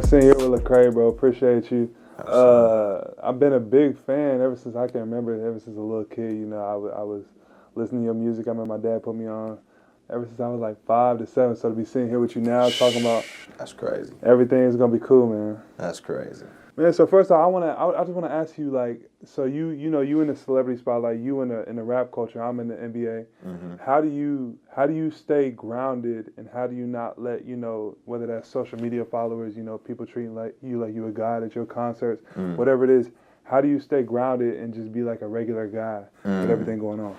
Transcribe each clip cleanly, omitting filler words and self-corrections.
Sitting here with Lecrae, bro. Appreciate you. I've been a big fan ever since I can remember. Ever since a little kid, I was listening to your music. I remember my dad put me on. Ever since I was like 5 to 7. So to be sitting here with you now, talking about that's crazy. Everything is gonna be cool, man. That's crazy. Man, so first off, I just wanna ask you, like, so you in the celebrity spotlight, you in the rap culture, I'm in the NBA. Mm-hmm. How do you stay grounded, and how do you not let, whether that's social media followers, people treating like you a god at your concerts, whatever it is, how do you stay grounded and just be like a regular guy with everything going on?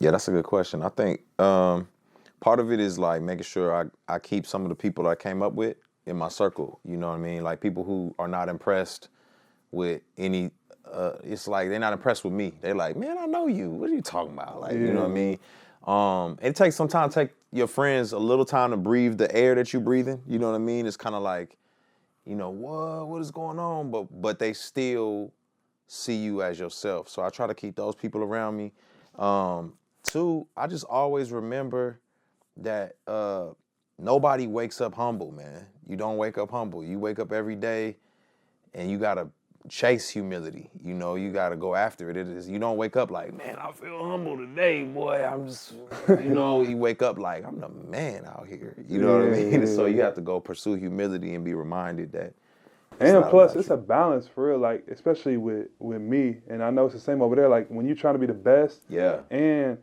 Yeah, that's a good question. I think part of it is like making sure I keep some of the people I came up with in my circle, you know what I mean? Like people who are not impressed with any, it's like they're not impressed with me. They're like, man, I know you. What are you talking about? Like, you know what I mean? It takes sometimes take your friends a little time to breathe the air that you're breathing. You know what I mean? It's kind of like, what is going on? But they still see you as yourself. So I try to keep those people around me. Two, I just always remember that nobody wakes up humble, man. You don't wake up humble. You wake up every day and you gotta chase humility. You gotta go after it. You don't wake up like, man, I feel humble today, boy. I'm just, you wake up like, I'm the man out here. You know what I mean? So you have to go pursue humility and be reminded that. And plus, it's a balance for real, like, especially with me, and I know it's the same over there, like, when you're trying to be the best, and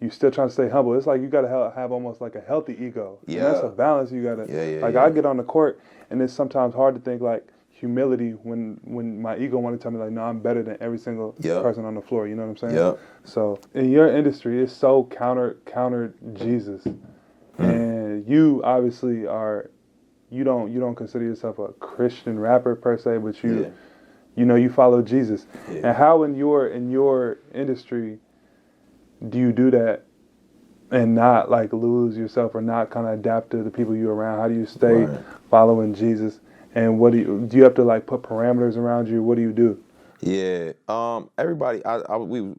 you still trying to stay humble, it's like you got to have almost like a healthy ego. And that's a balance you got to, I get on the court, and it's sometimes hard to think, like, humility when my ego want to tell me, like, no, I'm better than every single person on the floor, you know what I'm saying? So, in your industry, it's so counter Jesus, and you obviously are, you don't consider yourself a Christian rapper per se, but you follow Jesus. And how in your industry do you do that and not like lose yourself or not kind of adapt to the people you're around? How do you stay following Jesus? And what do you have to like put parameters around you? What do you do? Yeah, everybody.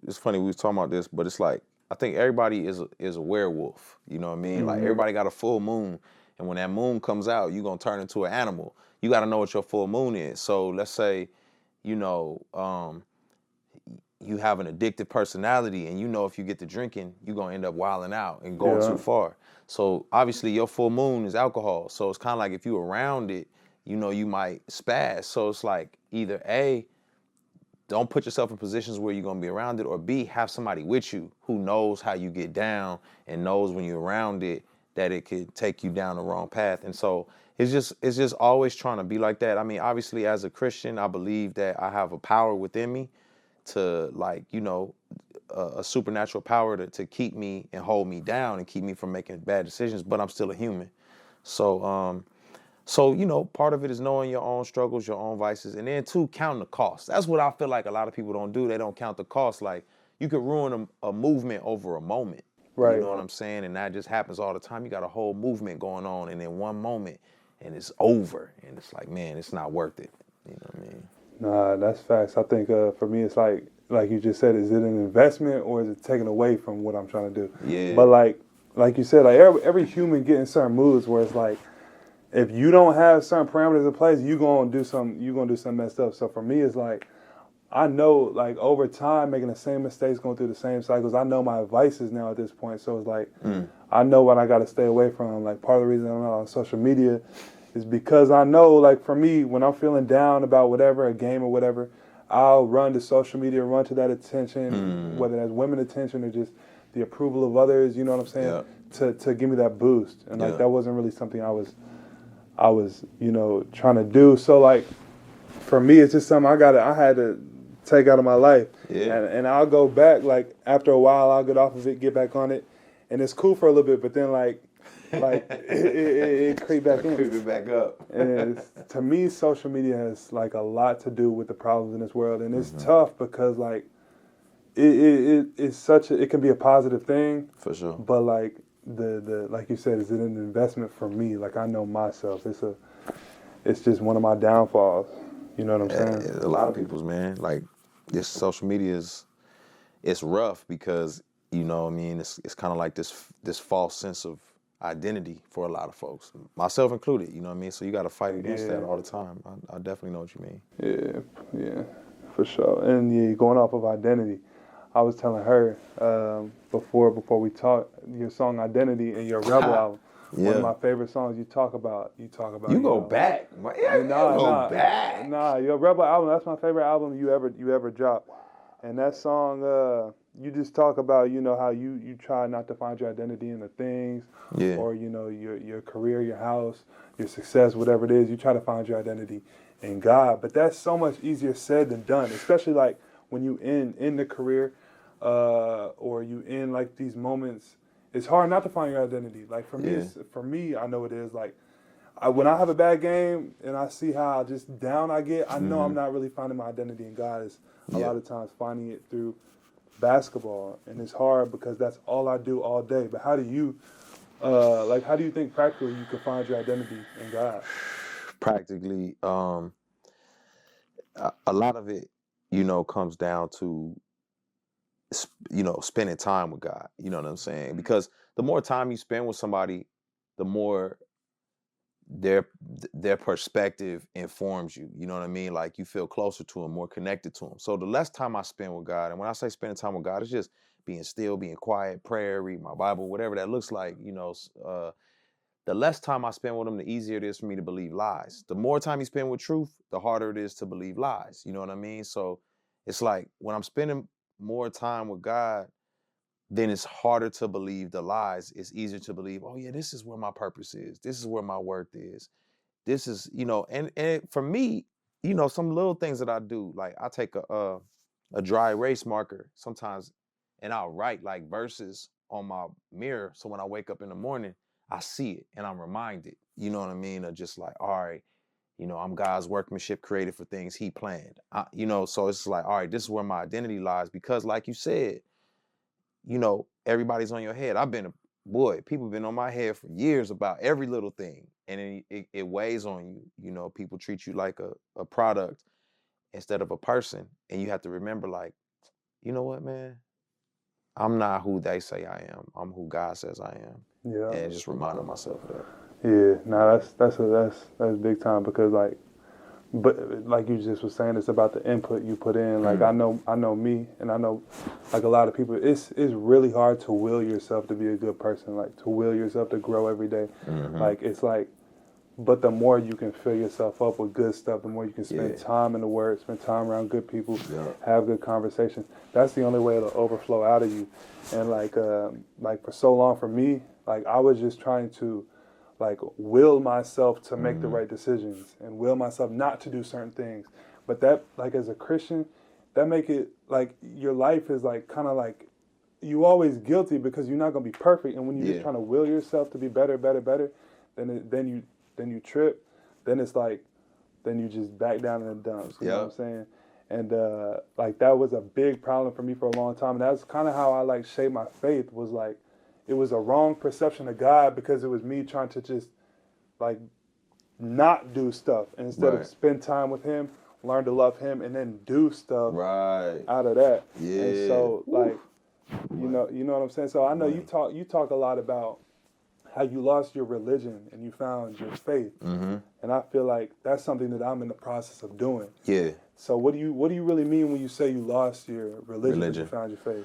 It's funny we was talking about this, but it's like I think everybody is a werewolf. You know what I mean? Like everybody got a full moon, and when that moon comes out, you're gonna turn into an animal. You got to know what your full moon is. So let's say, you have an addictive personality, and if you get to drinking, you're gonna end up wilding out and going too far. So obviously your full moon is alcohol. So it's kind of like if you around it, you might spaz. So it's like either A, don't put yourself in positions where you're going to be around it, or B, have somebody with you who knows how you get down and knows when you're around it that it could take you down the wrong path. And so it's just always trying to be like that. I mean, obviously as a Christian, I believe that I have a power within me to a supernatural power to keep me and hold me down and keep me from making bad decisions, but I'm still a human. So, part of it is knowing your own struggles, your own vices, and then two, counting the cost. That's what I feel like a lot of people don't do. They don't count the cost. Like, you could ruin a movement over a moment. Right. You know what I'm saying? And that just happens all the time. You got a whole movement going on, and then one moment, and it's over. And it's like, man, it's not worth it. You know what I mean? Nah, that's facts. I think for me, it's like you just said, is it an investment or is it taken away from what I'm trying to do? Yeah. But like you said, like every human get in certain moods where it's like, if you don't have certain parameters in place, you're gonna do something messed up. So for me, it's like, I know, like, over time, making the same mistakes, going through the same cycles, I know my vices now at this point. So it's like, I know what I got to stay away from. Like, part of the reason I'm not on social media is because I know, like, for me, when I'm feeling down about whatever, a game or whatever, I'll run to social media, run to that attention, whether that's women attention or just the approval of others, you know what I'm saying, to give me that boost. And, like, that wasn't really something I was trying to do. So, like, for me, it's just something I had to take out of my life. And I'll go back, like, after a while, I'll get off of it, get back on it, and it's cool for a little bit, but then, like it creep back in. Creep it back up. And to me, social media has, like, a lot to do with the problems in this world, and it's tough because, like, it can be a positive thing. For sure. But, like, the like you said, is it an investment for me? Like, I know myself. It's just one of my downfalls. You know what I'm saying? A lot of people's, man. Like, this social media it's rough because, you know what I mean, it's kind of like this false sense of identity for a lot of folks, myself included. You know what I mean? So you got to fight against that all the time. I definitely know what you mean. Yeah, for sure. And yeah, going off of identity, I was telling her before we talked, your song "Identity" and your Rebel album. Yeah. One of my favorite songs. You talk about. You go back. Nah. Your Rebel album. That's my favorite album you ever dropped. And that song, you just talk about, how you try not to find your identity in the things, or your career, your house, your success, whatever it is. You try to find your identity in God. But that's so much easier said than done, especially like when you in the career, or you in like these moments. It's hard not to find your identity. Like for me, I know it is. Like when I have a bad game and I see how just down I get, I know I'm not really finding my identity in God. It's a lot of times finding it through basketball, and it's hard because that's all I do all day. But how do you think practically you can find your identity in God? Practically, a lot of it, comes down to spending time with God. You know what I'm saying? Because the more time you spend with somebody, the more their perspective informs you. You know what I mean? Like you feel closer to them, more connected to them. So the less time I spend with God, and when I say spending time with God, it's just being still, being quiet, prayer, read my Bible, whatever that looks like. The less time I spend with him, the easier it is for me to believe lies. The more time you spend with truth, the harder it is to believe lies. You know what I mean? So it's like when I'm spending more time with God, then it's harder to believe the lies. It's easier to believe, oh yeah, this is where my purpose is. This is where my worth is. This is, and for me, some little things that I do, like I take a dry erase marker sometimes and I'll write like verses on my mirror. So when I wake up in the morning, I see it and I'm reminded, you know what I mean? Of just like, all right, I'm God's workmanship created for things he planned. So it's like, all right, this is where my identity lies. Because like you said, everybody's on your head. People been on my head for years about every little thing. And it weighs on you. People treat you like a product instead of a person. And you have to remember, like, you know what, man? I'm not who they say I am. I'm who God says I am. Yeah. And just reminding myself of that. Yeah, no, that's big time because but like you just was saying, it's about the input you put in. Like I know me, and I know like a lot of people. It's really hard to will yourself to be a good person, like to will yourself to grow every day. Like it's like, but the more you can fill yourself up with good stuff, the more you can spend time in the Word, spend time around good people, have good conversations. That's the only way it'll overflow out of you. And like for so long for me, like I was just trying to like will myself to make the right decisions and will myself not to do certain things. But that, like as a Christian, that make it like your life is like kind of like you always guilty because you're not gonna be perfect. And when you're just trying to will yourself to be better, then you trip. Then it's like then you just back down in the dumps. You know what I'm saying? And like that was a big problem for me for a long time. And that's kind of how I like shaped my faith. Was like it was a wrong perception of God because it was me trying to just like not do stuff and instead of spend time with him, learn to love him, and then do stuff out of that. Yeah. And so like you know what I'm saying? So I know you talk a lot about how you lost your religion and you found your faith. And I feel like that's something that I'm in the process of doing. Yeah. So what do you really mean when you say you lost your religion. And you found your faith?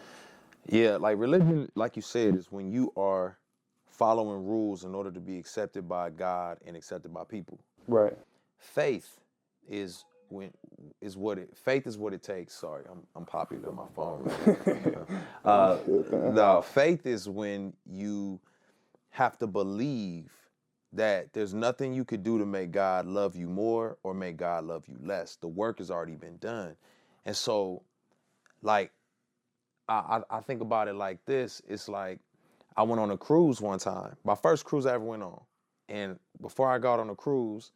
Yeah, like religion, like you said, is when you are following rules in order to be accepted by God and accepted by people. Right. Faith is what it takes. Sorry, I'm popular on my phone. No, faith is when you have to believe that there's nothing you could do to make God love you more or make God love you less. The work has already been done. And so, like, I think about it like this. It's like I went on a cruise one time, my first cruise I ever went on. And before I got on the cruise,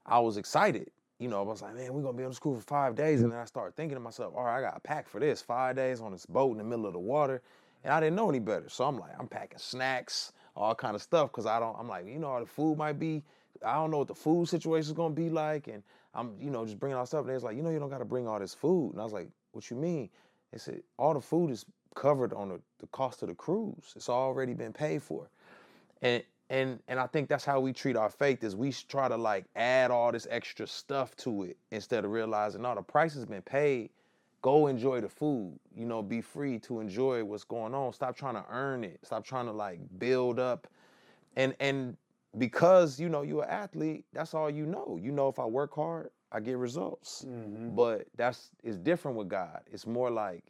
I was excited. I was like, man, we're going to be on this cruise for 5 days. And then I started thinking to myself, all right, I got to pack for this 5 days on this boat in the middle of the water. And I didn't know any better. So I'm like, I'm packing snacks, all kind of stuff. Cause I'm like, how the food might be. I don't know what the food situation is going to be like. And I'm, just bringing all stuff. And they was like, you don't got to bring all this food. And I was like, what you mean? They said, all the food is covered on the cost of the cruise. It's already been paid for. And And I think that's how we treat our faith, is we try to like add all this extra stuff to it instead of realizing, no, the price has been paid. Go enjoy the food, you know, be free to enjoy what's going on. Stop trying to earn it. Stop trying to like build up. And because, you know, you're an athlete, that's all you know. You know, if I work hard, I get results. But it's different with God. It's more like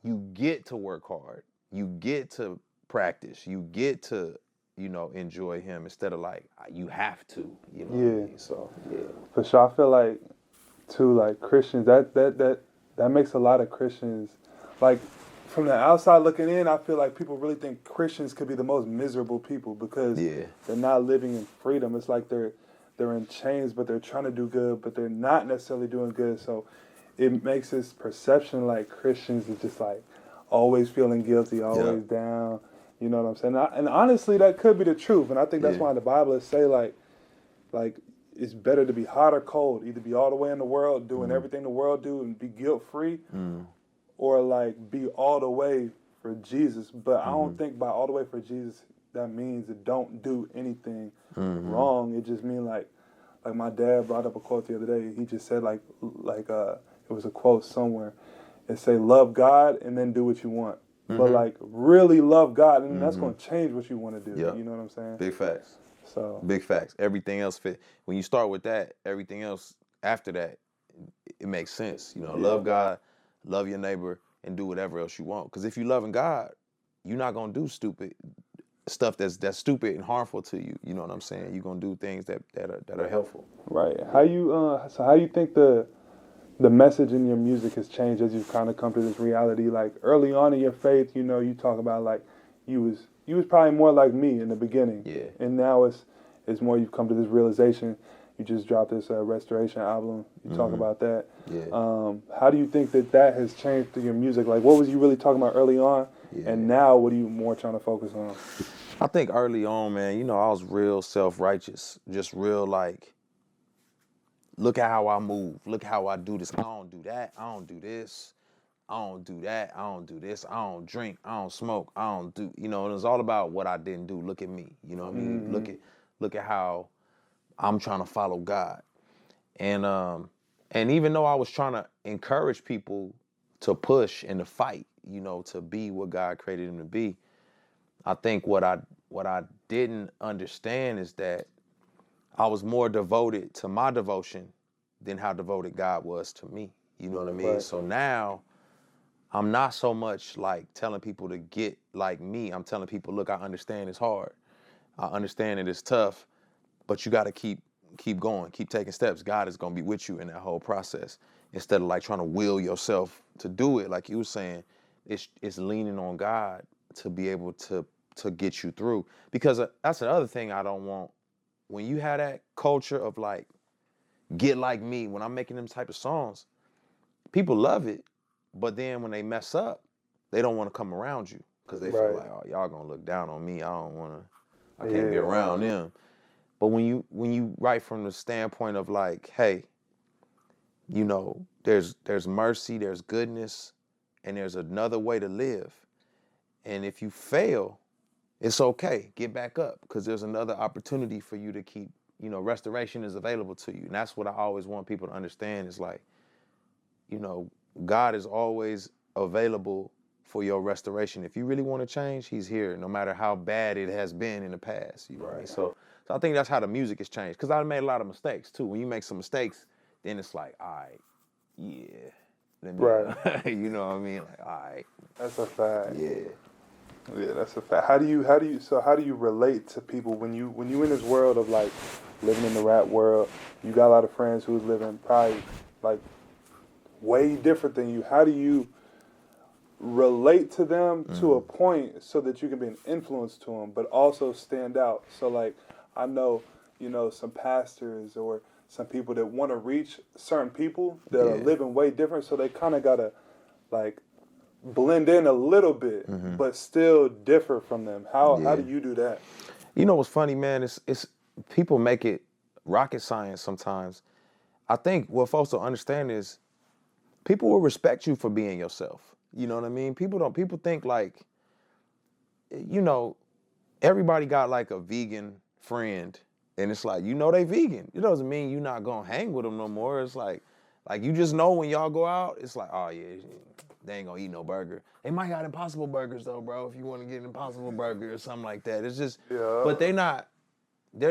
you get to work hard. You get to practice. You get to, you know, enjoy him instead of like, you have to, you know what I mean? So, yeah. For sure. I feel like, too, like Christians, that makes a lot of Christians, like, from the outside looking in, I feel like people really think Christians could be the most miserable people because they're not living in freedom. It's like they're in chains, but they're trying to do good, but they're not necessarily doing good. So it makes this perception like Christians is just like always feeling guilty, always down. You know what I'm saying? And honestly, that could be the truth. And I think that's why the Bible is say like it's better to be hot or cold, either be all the way in the world doing everything the world do and be guilt free, or like be all the way for Jesus. But I don't think by all the way for Jesus that means that don't do anything wrong. It just means like my dad brought up a quote the other day. He just said like it was a quote somewhere. It say love God and then do what you want. But like really love God, and that's going to change what you want to do. You know what I'm saying? Big facts. So big facts. Everything else fit. When you start with that, everything else after that, it makes sense. You know, love God, love your neighbor, and do whatever else you want. Because if you loving God, you're not gonna do stupid stuff that's stupid and harmful to you. You know what I'm saying? You're gonna do things that are helpful. Right. How you think the message in your music has changed as you've kind of come to this reality? Like early on in your faith, you know, you talk about like you was probably more like me in the beginning. Yeah. And now it's more you've come to this realization. You just dropped this Restoration album. You talk about that. Yeah. How do you think that has changed through your music? Like what was you really talking about early on? Yeah. And now what are you more trying to focus on? I think early on, man, you know, I was real self-righteous. Just real like, look at how I move. Look how I do this. I don't do that. I don't do this. I don't do that. I don't do this. I don't drink. I don't smoke. I don't do, you know, it's all about what I didn't do. Look at me. You know what I mean? Look at how I'm trying to follow God. And even though I was trying to encourage people to push and to fight, you know, to be what God created them to be, I think what I didn't understand is that I was more devoted to my devotion than how devoted God was to me. You know what I mean? Right. So now I'm not so much like telling people to get like me. I'm telling people, look, I understand it's hard. I understand it is tough, but you got to keep going, keep taking steps. God is going to be with you in that whole process. Instead of like trying to will yourself to do it, like you were saying, it's leaning on God to be able to get you through. Because that's the other thing I don't want. When you have that culture of like, get like me, when I'm making them type of songs, people love it, but then when they mess up, they don't want to come around you because they feel like, oh, y'all gonna look down on me. I can't be around them. But when you write from the standpoint of like, hey, you know, there's mercy, there's goodness, and there's another way to live. And if you fail, it's okay. Get back up because there's another opportunity for you to keep, you know, restoration is available to you. And that's what I always want people to understand is like, you know, God is always available for your restoration. If you really want to change, he's here, no matter how bad it has been in the past. You know what I mean? So I think that's how the music has changed. Because I made a lot of mistakes too. When you make some mistakes, then it's like, all right, yeah. You know what I mean? Like, all right. That's a fact. Yeah. Yeah, that's a fact. How do you relate to people when you in this world of like living in the rap world? You got a lot of friends who's living probably like way different than you. How do you relate to them to a point so that you can be an influence to them, but also stand out? So like, I know, you know, some pastors or some people that want to reach certain people that are living way different, so they kind of gotta like blend in a little bit, but still differ from them. How do you do that? You know what's funny, man? It's people make it rocket science sometimes. I think what folks don't understand is people will respect you for being yourself. You know what I mean? People think like, you know, everybody got like a vegan friend, and it's like, they vegan. It doesn't mean you're not gonna hang with them no more. It's like you just know when y'all go out, it's like, oh yeah, they ain't gonna eat no burger. They might got Impossible Burgers though, bro. If you want to get an Impossible Burger or something like that, it's just. Yeah. But they're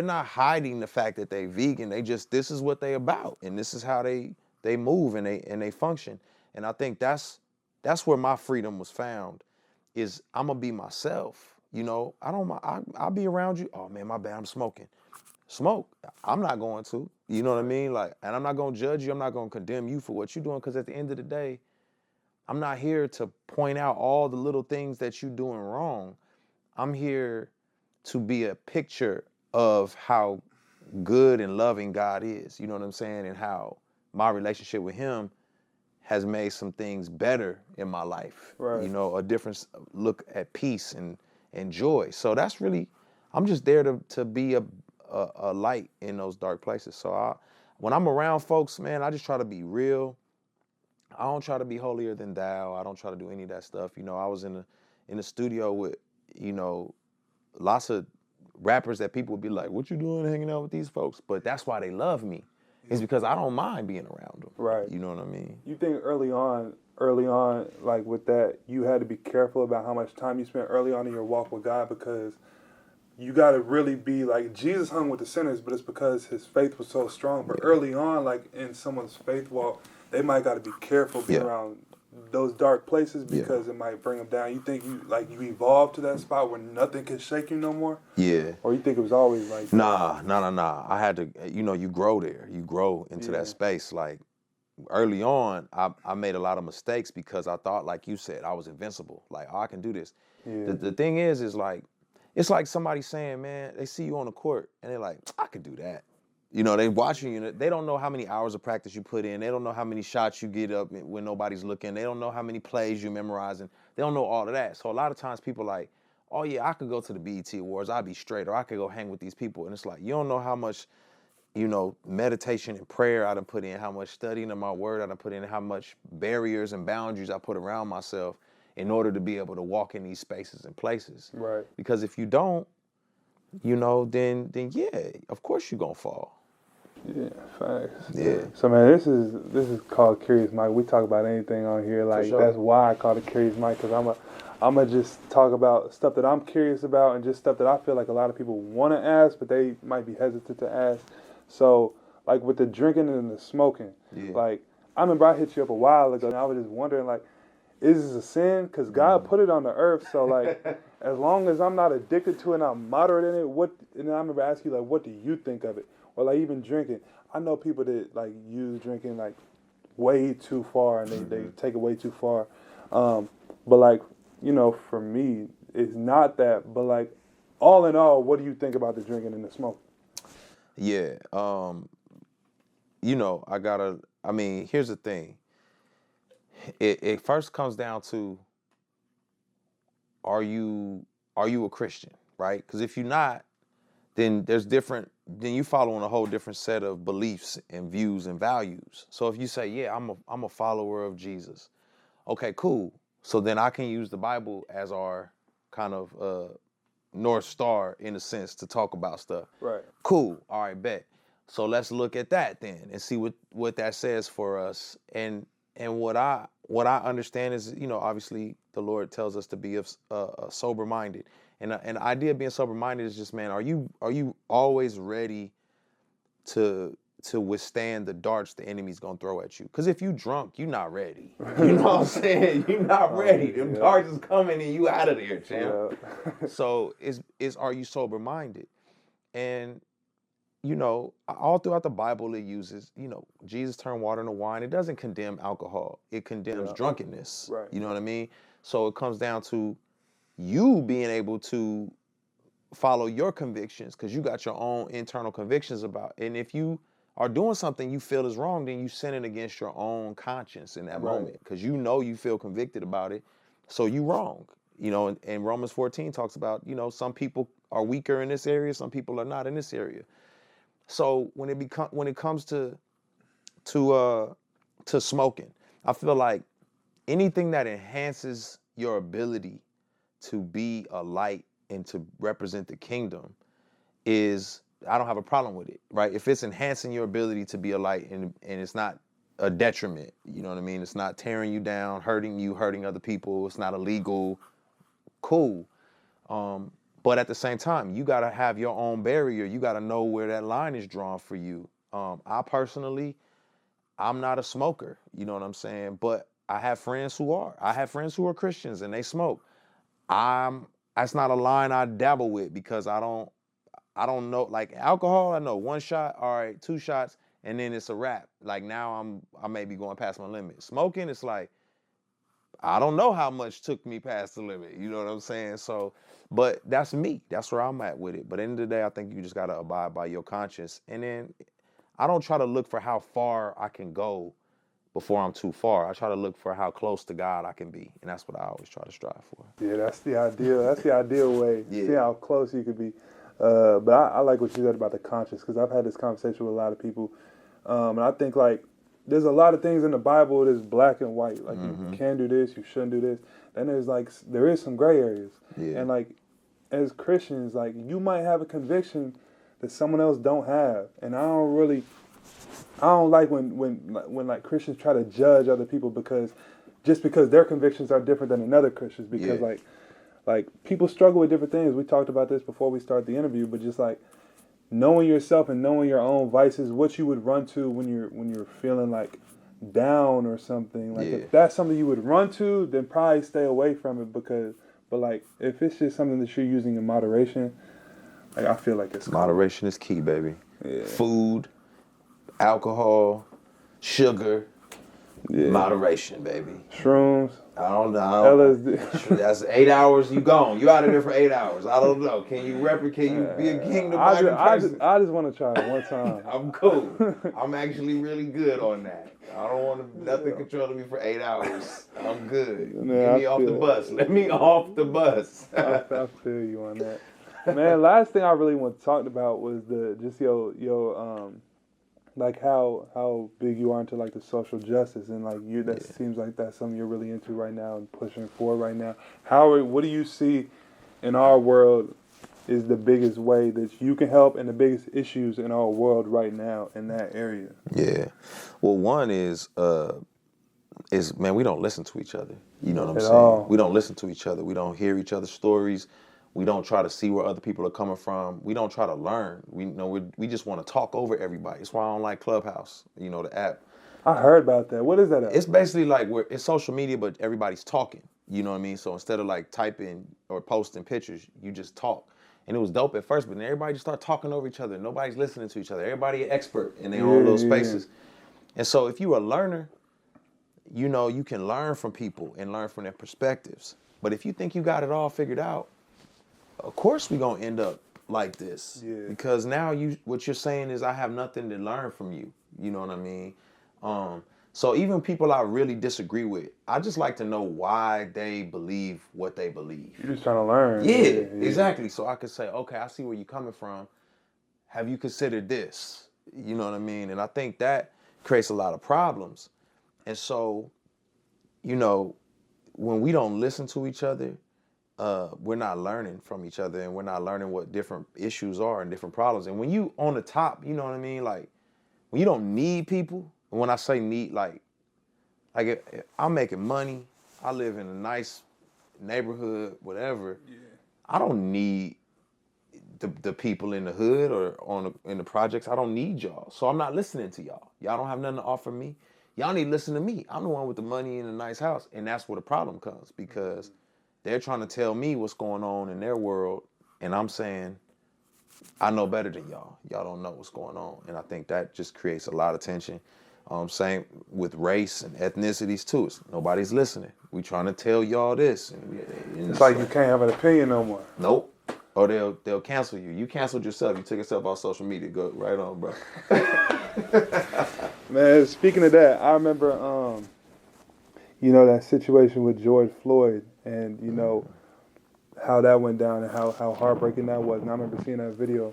not hiding the fact that they vegan. They just, this is what they about, and this is how they move and they function. And I think that's where my freedom was found. Is I'm gonna be myself. I'll be around you. Oh man, my bad, I'm smoking. Smoke. I'm not going to. You know what I mean? Like, and I'm not gonna judge you. I'm not gonna condemn you for what you're doing, because at the end of the day, I'm not here to point out all the little things that you're doing wrong. I'm here to be a picture of how good and loving God is. You know what I'm saying? And how my relationship with him has made some things better in my life. Right. A different look at peace and joy. So that's really, I'm just there to be a light in those dark places. So when I'm around folks, man, I just try to be real. I don't try to be holier than thou. I don't try to do any of that stuff. I was in the studio with, lots of rappers that people would be like, what you doing hanging out with these folks? But that's why they love me. It's because I don't mind being around them. Right. You know what I mean? You think early on, like with that, you had to be careful about how much time you spent early on in your walk with God, because you got to really be like, Jesus hung with the sinners, but it's because his faith was so strong. But early on, like in someone's faith walk, they might got to be careful being around those dark places, because it might bring them down. You think you evolved to that spot where nothing can shake you no more? Yeah. Or you think it was always like that? Nah. I had to, you grow there. You grow into that space. Like early on, I made a lot of mistakes because I thought, like you said, I was invincible. Like, oh, I can do this. Yeah. The thing is like, it's like somebody saying, man, they see you on the court and they're like, I could do that. They watching you. They don't know how many hours of practice you put in. They don't know how many shots you get up when nobody's looking. They don't know how many plays you're memorizing. They don't know all of that. So a lot of times people like, oh yeah, I could go to the BET Awards. I'd be straight, or I could go hang with these people. And it's like, you don't know how much, meditation and prayer I done put in, how much studying of my word I done put in, how much barriers and boundaries I put around myself in order to be able to walk in these spaces and places. Right. Because if you don't, then yeah, of course you're gonna fall. Yeah, facts. Yeah. So man, this is called Curious Mike. We talk about anything on here. Like, that's why I call it Curious Mike, because I'm gonna just talk about stuff that I'm curious about, and just stuff that I feel like a lot of people want to ask, but they might be hesitant to ask. So, like with the drinking and the smoking, like I remember I hit you up a while ago, and I was just wondering, like, is this a sin? Because God put it on the earth, so like, as long as I'm not addicted to it and I'm moderate in it, and I remember asking you, like, what do you think of it? Or like even drinking. I know people that like use drinking like way too far, and they take it way too far. But like, for me, it's not that. But like, all in all, what do you think about the drinking and the smoking? Yeah. Here's the thing. It first comes down to, are you a Christian, right? Because if you're not, then then you following a whole different set of beliefs and views and values. So if you say, yeah, I'm a follower of Jesus. Okay, cool. So then I can use the Bible as our kind of North Star, in a sense, to talk about stuff. Right. Cool. All right, bet. So let's look at that then and see what that says for us. And what I understand is, obviously the Lord tells us to be sober-minded. And the idea of being sober-minded is just, man, are you always ready to withstand the darts the enemy's gonna throw at you? Because if you drunk, you're not ready. You know what I'm saying? You're not ready. Them darts is coming and you out of there, champ. Yeah. So are you sober-minded? And all throughout the Bible, it uses, Jesus turned water into wine. It doesn't condemn alcohol. It condemns drunkenness. Right. You know what I mean? So it comes down to you being able to follow your convictions, because you got your own internal convictions about it. And if you are doing something you feel is wrong, then you sinning against your own conscience in that moment, because you feel convicted about it, so you wrong. And Romans 14 talks about, some people are weaker in this area, some people are not in this area. So when it comes to smoking, I feel like anything that enhances your ability to be a light and to represent the kingdom is, I don't have a problem with it, right? If it's enhancing your ability to be a light and it's not a detriment, you know what I mean? It's not tearing you down, hurting you, hurting other people. It's not illegal. Cool. But at the same time, you got to have your own barrier. You got to know where that line is drawn for you. I personally, I'm not a smoker, you know what I'm saying? But I have friends who are. I have friends who are Christians and they smoke. That's not a line I dabble with because I don't know, like alcohol, I know 1 shot, all right, 2 shots, and then it's a wrap. Like now I may be going past my limit. Smoking, it's like, I don't know how much took me past the limit. You know what I'm saying? So, but that's me. That's where I'm at with it. But at the end of the day, I think you just got to abide by your conscience. And then I don't try to look for how far I can go before I'm too far. I try to look for how close to God I can be. And that's what I always try to strive for. Yeah, that's the ideal. That's the ideal way. Yeah. See how close you could be. But I like what you said about the conscience, because I've had this conversation with a lot of people. And I think, like, there's a lot of things in the Bible that's black and white. Like, you can do this, you shouldn't do this. Then there is some gray areas. Yeah. And, like, as Christians, like, you might have a conviction that someone else don't have. And I don't like when like Christians try to judge other people because their convictions are different than another Christian's. Because like people struggle with different things. We talked about this before we start the interview, but just like knowing yourself and knowing your own vices, what you would run to when you're feeling like down or something. Like if that's something you would run to, then probably stay away from it but like if it's just something that you're using in moderation, like I feel like it's moderation is key, baby. Yeah. Food, alcohol, sugar, moderation, baby. Shrooms. I don't know. LSD. That's 8 hours. You gone. You out of there for 8 hours. I don't know. Can you be a kingdom-minded person? I just want to try it one time. I'm cool. I'm actually really good on that. I don't want nothing controlling me for 8 hours. I'm good. Get me off the bus. Let me off the bus. I feel you on that. Man, last thing I really want to talk about was your like how big you are into like the social justice and like seems like that's something you're really into right now and pushing for right now. What do you see in our world is the biggest way that you can help and the biggest issues in our world right now in that area? Yeah. Well, one is man, we don't listen to each other. You know what I'm saying? All. We don't listen to each other. We don't hear each other's stories. We don't try to see where other people are coming from. We don't try to learn. We just want to talk over everybody. That's why I don't like Clubhouse, the app. I heard about that. What is that app? It's basically like it's social media, but everybody's talking. You know what I mean? So instead of like typing or posting pictures, you just talk. And it was dope at first, but then everybody just started talking over each other. Nobody's listening to each other. Everybody an expert in their own little spaces. And so if you're a learner, you can learn from people and learn from their perspectives. But if you think you got it all figured out, of course we're going to end up like this. Yeah. Because now what you're saying is I have nothing to learn from you. You know what I mean? So even people I really disagree with, I just like to know why they believe what they believe. You're just trying to learn. Yeah, exactly. So I could say, okay, I see where you're coming from. Have you considered this? You know what I mean? And I think that creates a lot of problems. And so, when we don't listen to each other, we're not learning from each other, and we're not learning what different issues are and different problems. And when you on the top, you know what I mean? Like, when you don't need people, and when I say need, like if I'm making money, I live in a nice neighborhood, whatever. Yeah. I don't need the people in the hood or in the projects. I don't need y'all. So I'm not listening to y'all. Y'all don't have nothing to offer me. Y'all need to listen to me. I'm the one with the money in a nice house. And that's where the problem comes, because they're trying to tell me what's going on in their world, and I'm saying, I know better than y'all. Y'all don't know what's going on. And I think that just creates a lot of tension. Same with race and ethnicities too. Nobody's listening. We trying to tell y'all this. And it's like you can't have an opinion no more. Nope. Or they'll cancel you. You canceled yourself. You took yourself off social media. Go right on, bro. Man, speaking of that, I remember, that situation with George Floyd, and how that went down and how heartbreaking that was. And I remember seeing that video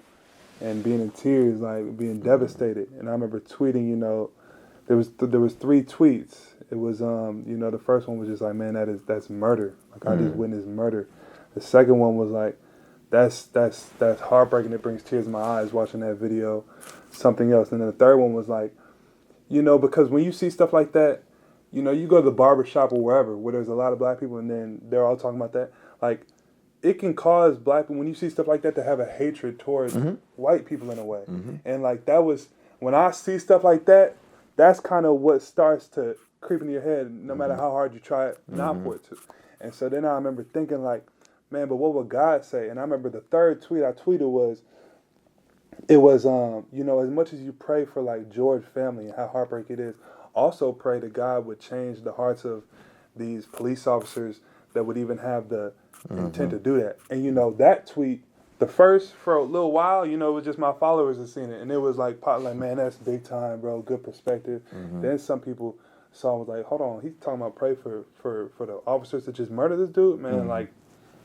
and being in tears, like being devastated. And I remember tweeting, there was 3 tweets. It was the first one was just like, man, that's murder. Like I just witnessed murder. The second one was like, that's heartbreaking. It brings tears to my eyes watching that video. Something else. And then the third one was like, because when you see stuff like that, you go to the barber shop or wherever where there's a lot of black people and then they're all talking about that. Like, it can cause black people, when you see stuff like that, to have a hatred towards white people in a way. And like, that was, when I see stuff like that, that's kind of what starts to creep into your head, no matter how hard you try not for it to. And so then I remember thinking like, man, but what would God say? And I remember the third tweet I tweeted was, as much as you pray for like George family and how heartbreaking it is, also pray that God would change the hearts of these police officers that would even have the intent to do that. And that tweet, the first for a little while, it was just my followers that seen it, and it was like, man, that's big time, bro. Good perspective. Then some people saw and was like, hold on, he's talking about pray for the officers that just murdered this dude, man. Like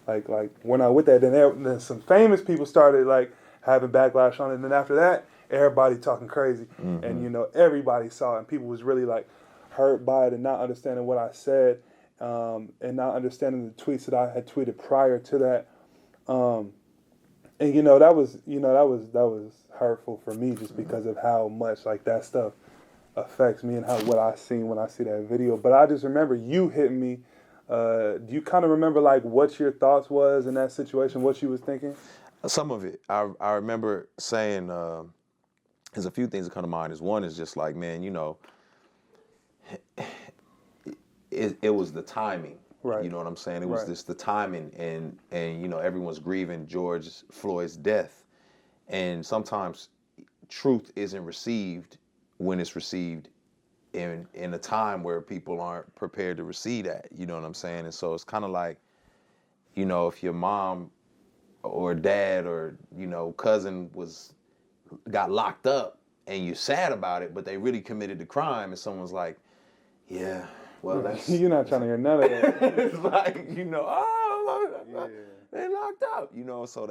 we're not with that. Then some famous people started like having backlash on it, and then after that, everybody talking crazy, and everybody saw it, and people was really like hurt by it and not understanding what I said, and not understanding the tweets that I had tweeted prior to that, and that was hurtful for me just because of how much like that stuff affects me and what I seen when I see that video. But I just remember you hitting me. Do you kind of remember like what your thoughts was in that situation, what you was thinking? Some of it. I remember saying, there's a few things that come to mind. One is just like, man, it was the timing. Right. You know what I'm saying? It was just the timing, and everyone's grieving George Floyd's death. And sometimes truth isn't received when it's received in a time where people aren't prepared to receive that. You know what I'm saying? And so it's kind of like, if your mom or dad or, cousin got locked up and you're sad about it, but they really committed the crime, and someone's like, yeah, well, that's... You're not trying to hear none of that. It's like, they locked up, so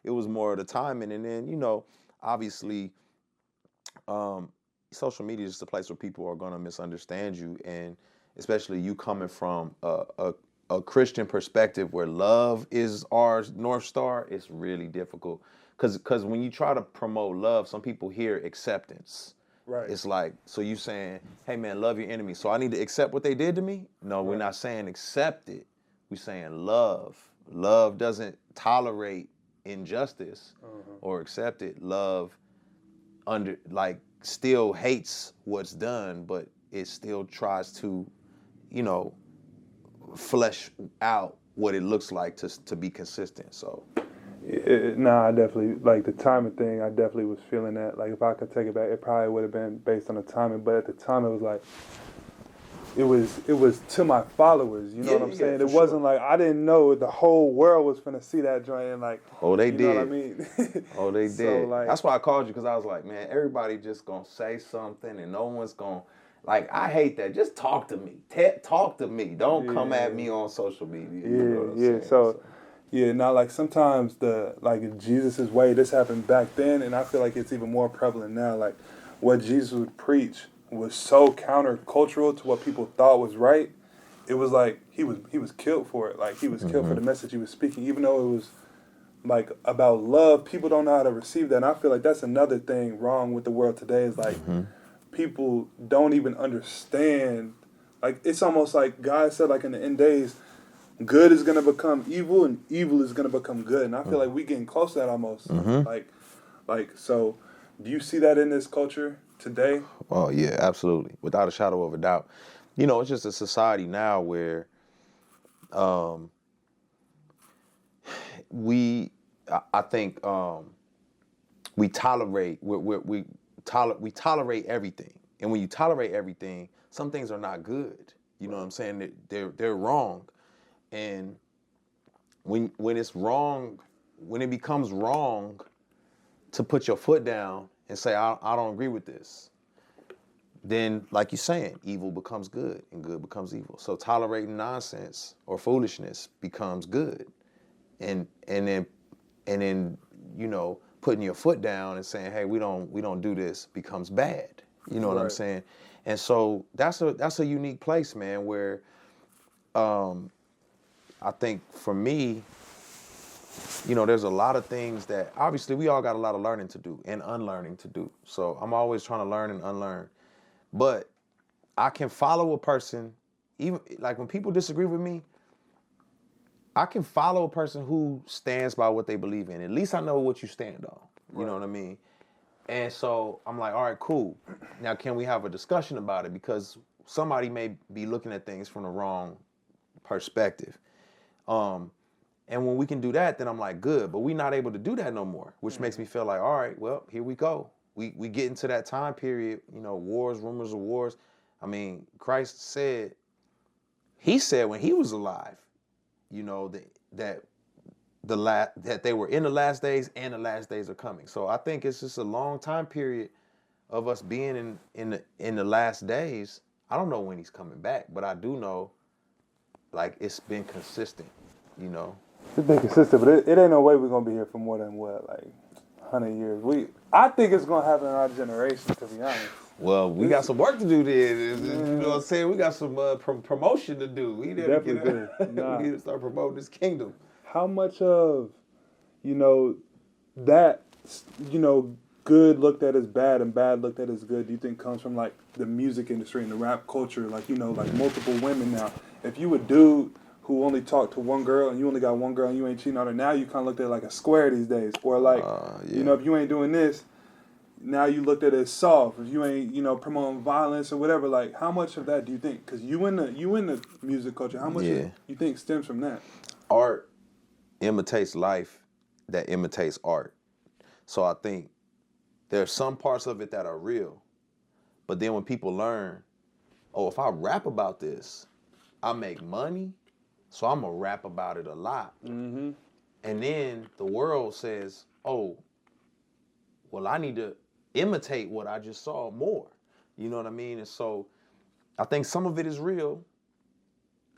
it was more of the timing. And then, obviously, social media is just a place where people are going to misunderstand you, and especially you coming from a Christian perspective where love is our North Star, it's really difficult. Because when you try to promote love, some people hear acceptance. Right. It's like, so you saying, hey man, love your enemy. So I need to accept what they did to me? No, we're not saying accept it. We're saying love. Love doesn't tolerate injustice or accept it. Love still hates what's done, but it still tries to, flesh out what it looks like to be consistent. So I definitely, like the timing thing, I definitely was feeling that. Like if I could take it back, it probably would have been based on the timing, but at the time it was like, it was to my followers, you know what I'm saying? It wasn't like, I didn't know the whole world was finna see that joint and like, they did. Know what I mean? They did. So, like, that's why I called you, because I was like, man, everybody just gonna say something and no one's gonna, like, I hate that. Just talk to me. Talk to me. Don't come at me on social media. You know what I'm saying? So now like sometimes Jesus' way, this happened back then, and I feel like it's even more prevalent now. Like what Jesus would preach was so countercultural to what people thought was right. It was like he was killed for it. Like he was killed for the message he was speaking, even though it was like about love. People don't know how to receive that, and I feel like that's another thing wrong with the world today. Is like people don't even understand. Like it's almost like God said, like in the end days, good is gonna become evil and evil is gonna become good. And I feel like we getting close to that almost. Like so. Do you see that in this culture today? Oh yeah, absolutely, without a shadow of a doubt. It's just a society now where, I think we tolerate we tolerate everything, and when you tolerate everything, some things are not good. You know what I'm saying? They're wrong, and when it's wrong, when it becomes wrong to put your foot down and say, I don't agree with this, then, like you're saying, evil becomes good and good becomes evil. So tolerating nonsense or foolishness becomes good. And then putting your foot down and saying, hey, we don't do this becomes bad. You know what I'm saying? And so that's a unique place, man, where I think for me, there's a lot of things that obviously we all got a lot of learning to do and unlearning to do. So I'm always trying to learn and unlearn. But I can follow a person, even like when people disagree with me, I can follow a person who stands by what they believe in. At least I know what you stand on. You know what I mean? And so I'm like, all right, cool. Now, can we have a discussion about it? Because somebody may be looking at things from the wrong perspective. And when we can do that, then I'm like, good. But we're not able to do that no more, which makes me feel like, all right, well, here we go. We get into that time period, wars, rumors of wars. I mean, Christ said, he said when he was alive, that they were in the last days and the last days are coming. So I think it's just a long time period of us being in the last days. I don't know when he's coming back, but I do know, like, it's been consistent, It's been consistent, but it ain't no way we're gonna be here for more than 100 years. I think it's gonna happen in our generation, to be honest. Well, we got some work to do there. You know what I'm saying? We got some promotion to do. We need to start promoting this kingdom. How much of, that, good looked at as bad and bad looked at as good, do you think comes from like the music industry and the rap culture? Like, like multiple women now. If you a dude who only talked to one girl and you only got one girl and you ain't cheating on her, now you kind of looked at it like a square these days. Or like, if you ain't doing this, now you looked at it as soft. If you ain't, promoting violence or whatever, like how much of that do you think? Because you in the music culture, how much you think stems from that? Art imitates life that imitates art. So I think there's some parts of it that are real. But then when people learn, if I rap about this, I make money, so I'm going to rap about it a lot. Mm-hmm. And then the world says, I need to imitate what I just saw more. You know what I mean? And so I think some of it is real.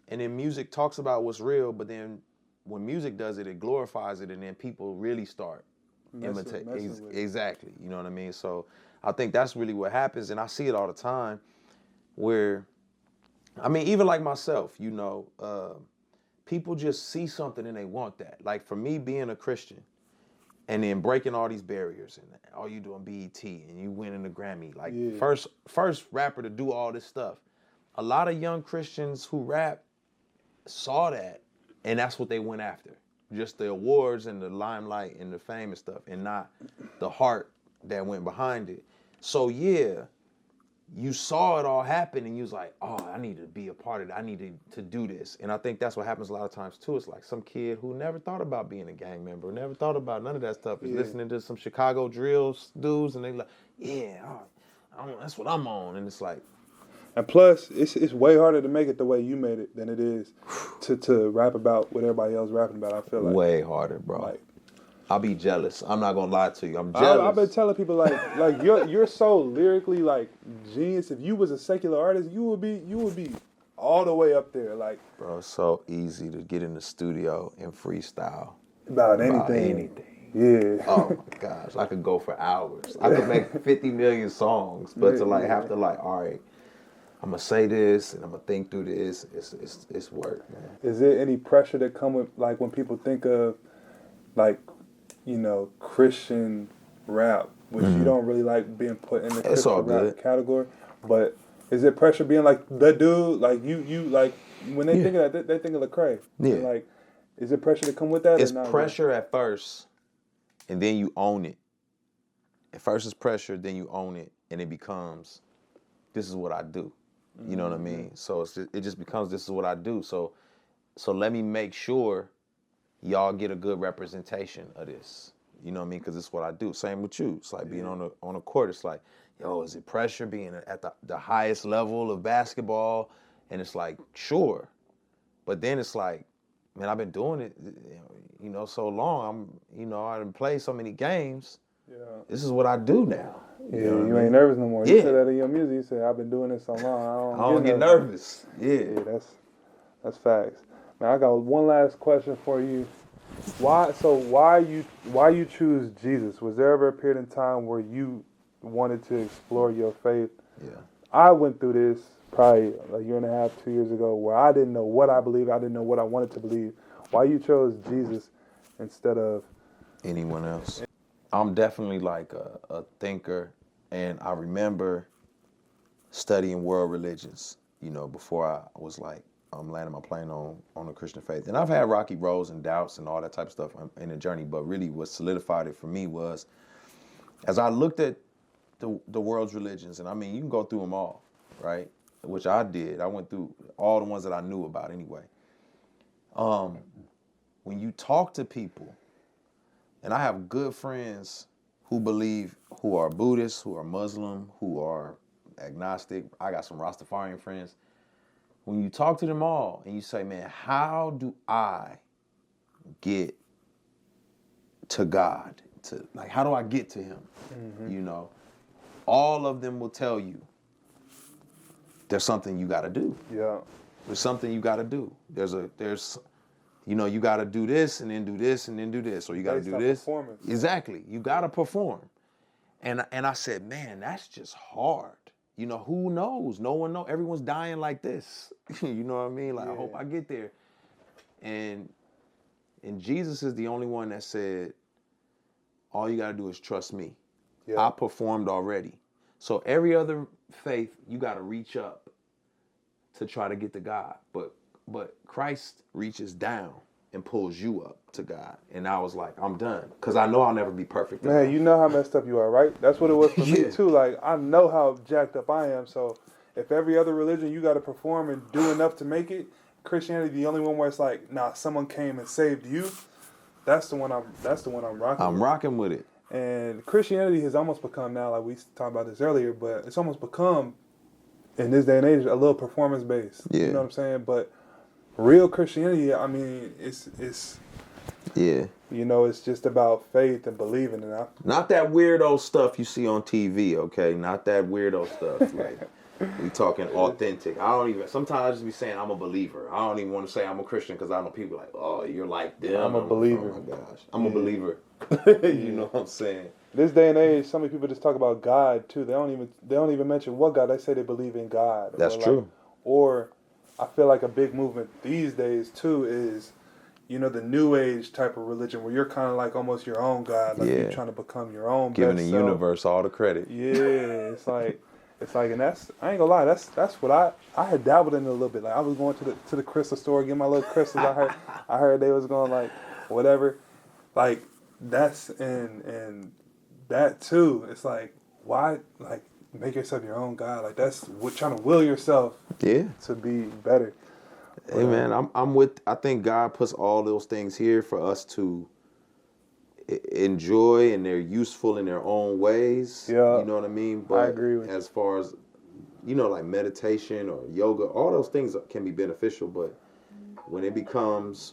And then music talks about what's real, but then when music does it, it glorifies it, and then people really start imitate. Exactly. You know what I mean? So I think that's really what happens, and I see it all the time where, even like myself, people just see something and they want that. Like for me being a Christian and then breaking all these barriers and you doing BET and you winning the Grammy, first rapper to do all this stuff. A lot of young Christians who rap saw that, and that's what they went after. Just the awards and the limelight and the fame and stuff, and not the heart that went behind it. So you saw it all happen and you was like, I need to be a part of it. I need to do this. And I think that's what happens a lot of times too. It's like some kid who never thought about being a gang member, never thought about none of that stuff, is listening to some Chicago drill dudes and they like, that's what I'm on. And it's like, and plus, it's way harder to make it the way you made it than it is to rap about what everybody else rapping about. I feel like way harder, bro. I'll be jealous. I'm not gonna lie to you. I'm jealous. I've been telling people like you're so lyrically like genius. If you was a secular artist, you would be all the way up there. Like, bro, it's so easy to get in the studio and freestyle about anything. Yeah. Oh my gosh, I could go for hours. I could make 50 million songs, but to have to all right, I'm gonna say this and I'm gonna think through this. It's work, man. Is there any pressure that come with like when people think of Christian rap, which you don't really like being put in the Christian rap category, but is it pressure being like the dude, like you like when they think of that, they think of Lecrae. Yeah. Like, is it pressure to come with that? It's pressure at first, and then you own it. At first it's pressure, then you own it, and it becomes, this is what I do. You know what I mean? So it just becomes, this is what I do. So let me make sure y'all get a good representation of this. You know what I mean? Because it's what I do. Same with you. It's like being on a court. It's like, is it pressure being at the highest level of basketball? And it's like, sure. But then it's like, man, I've been doing it, so long. I done played so many games. Yeah. This is what I do now. You ain't nervous no more. You said that in your music. You said, I've been doing this so long. I don't get nervous. Yeah, that's facts. Man, I got one last question for you. Why you choose Jesus? Was there ever a period in time where you wanted to explore your faith? Yeah. I went through this probably a year and a half, 2 years ago, where I didn't know what I believed. I didn't know what I wanted to believe. Why you chose Jesus instead of anyone else. I'm definitely like a thinker, and I remember studying world religions, you know, before I was like, I'm landing my plane on the Christian faith. And I've had rocky roads and doubts and all that type of stuff in the journey, but really what solidified it for me was, as I looked at the world's religions, and I mean, you can go through them all, right? Which I did. I went through all the ones that I knew about anyway. When you talk to people, and I have good friends who believe, who are Buddhists, who are Muslim, who are agnostic. I got some Rastafarian friends. When you talk to them all and you say, man, how do I get to God? How do I get to him? Mm-hmm. You know, all of them will tell you there's something you got to do. Yeah. There's something you got to do. You know, you got to do this and then do this and then do this. Or you got to do this. Performance. Exactly. You got to perform. And I said, man, that's just hard. You know, who knows? No one knows. Everyone's dying like this. You know what I mean? Like, yeah. I hope I get there. And Jesus is the only one that said, all you got to do is trust me. Yeah. I performed already. So every other faith, you got to reach up to try to get to God. But Christ reaches down and pulls you up to God. And I was like, I'm done. Because I know I'll never be perfect. Man, enough. You know how messed up you are, right? That's what it was for me, too. Like, I know how jacked up I am. So if every other religion you got to perform and do enough to make it, Christianity the only one where it's like, nah, someone came and saved you. That's the one I'm rocking with. I'm rocking with it. And Christianity has almost become now, like we talked about this earlier, but it's almost become, in this day and age, a little performance-based. Yeah. You know what I'm saying? But real Christianity, I mean, it's yeah. You know, it's just about faith and believing. And not that weirdo stuff you see on TV, okay? Not that weirdo stuff. Like, we talking authentic. Sometimes I just be saying I'm a believer. I don't even want to say I'm a Christian because I know people like, oh, you're like them. I'm a believer. Oh my gosh. I'm a believer. You know what I'm saying? This day and age, so many people just talk about God too. They don't even mention what God. They say they believe in God. That's true. Or I feel like a big movement these days too is, you know, the new age type of religion where you're kind of like almost your own God. Like you're trying to become your own giving best the self. Universe all the credit. Yeah, it's like, and that's, I ain't gonna lie, that's what I had dabbled in it a little bit. Like I was going to the crystal store, get my little crystals. I heard they was going like whatever, like that's and that too. It's like, why like make yourself your own God? Like that's what trying to will yourself to be better. Hey man, I think God puts all those things here for us to enjoy, and they're useful in their own ways. Yeah. You know what I mean? But I agree with as far as, you know, like meditation or yoga, all those things can be beneficial, but when it becomes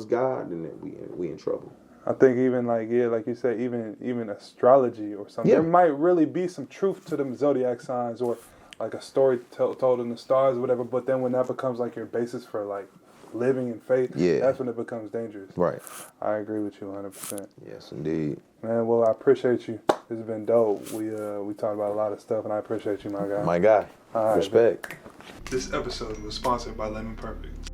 God, then we in trouble. I think even like you said, even astrology or something. There might really be some truth to them zodiac signs or like a story told in the stars or whatever, but then when that becomes like your basis for like living in faith, that's when it becomes dangerous. Right. I agree with you 100%. Yes, indeed. Man, well, I appreciate you. This has been dope. We talked about a lot of stuff, and I appreciate you, my guy. My guy. All right, respect. This episode was sponsored by Lemon Perfect.